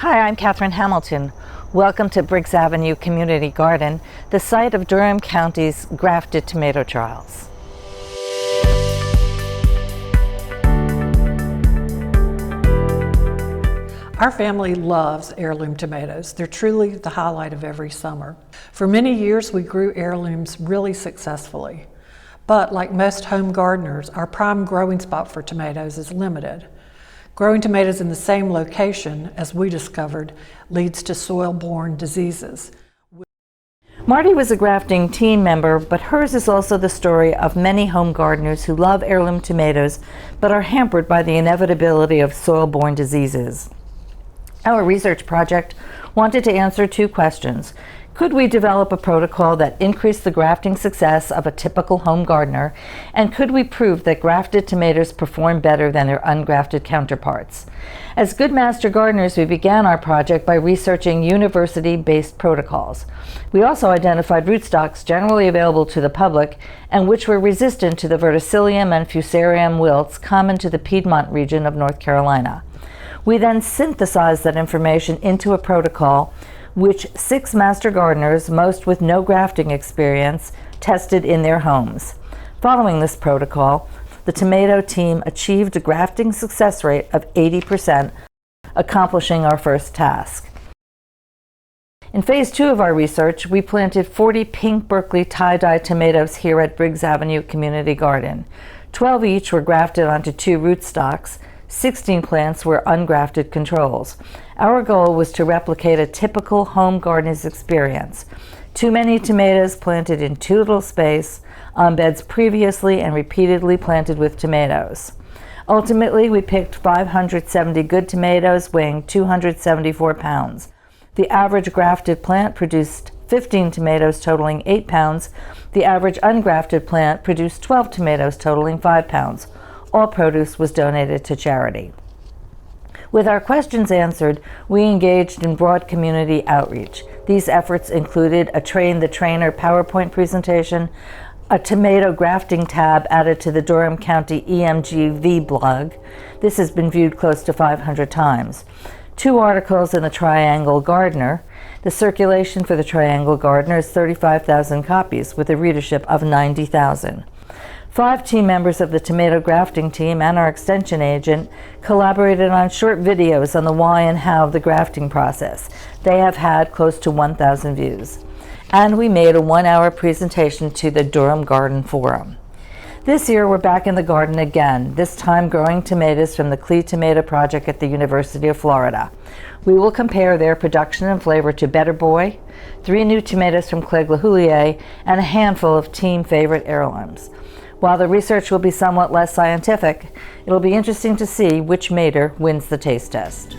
Hi, I'm Catherine Hamilton. Welcome to Briggs Avenue Community Garden, the site of Durham County's grafted tomato trials. Our family loves heirloom tomatoes. They're truly the highlight of every summer. For many years, we grew heirlooms really successfully. But like most home gardeners, our prime growing spot for tomatoes is limited. Growing tomatoes in the same location, as we discovered, leads to soil-borne diseases. Marty was a grafting team member, but hers is also the story of many home gardeners who love heirloom tomatoes but are hampered by the inevitability of soil-borne diseases. Our research project wanted to answer two questions. Could we develop a protocol that increased the grafting success of a typical home gardener? And could we prove that grafted tomatoes perform better than their ungrafted counterparts? As good master gardeners, we began our project by researching university-based protocols. We also identified rootstocks generally available to the public and which were resistant to the verticillium and fusarium wilts common to the Piedmont region of North Carolina. We then synthesized that information into a protocol which 6 master gardeners, most with no grafting experience, tested in their homes. Following this protocol, the tomato team achieved a grafting success rate of 80%, accomplishing our first task. In phase 2 of our research, we planted 40 pink Berkeley tie-dye tomatoes here at Briggs Avenue Community Garden. 12 each were grafted onto 2 rootstocks. 16 plants were ungrafted controls. Our goal was to replicate a typical home gardener's experience. Too many tomatoes planted in too little space on beds previously and repeatedly planted with tomatoes. Ultimately, we picked 570 good tomatoes weighing 274 pounds. The average grafted plant produced 15 tomatoes totaling 8 pounds. The average ungrafted plant produced 12 tomatoes totaling 5 pounds. All produce was donated to charity. With our questions answered, we engaged in broad community outreach. These efforts included a Train the Trainer PowerPoint presentation, a tomato grafting tab added to the Durham County EMGV blog. This has been viewed close to 500 times. 2 articles in the Triangle Gardener. The circulation for the Triangle Gardener is 35,000 copies with a readership of 90,000. 5 team members of the tomato grafting team and our extension agent collaborated on short videos on the why and how of the grafting process. They have had close to 1,000 views. And we made a 1-hour presentation to the Durham Garden Forum. This year we're back in the garden again, this time growing tomatoes from the Clee Tomato Project at the University of Florida. We will compare their production and flavor to Better Boy, 3 new tomatoes from Clegg LaHoulier, and a handful of team favorite heirlooms. While the research will be somewhat less scientific, it'll be interesting to see which mater wins the taste test.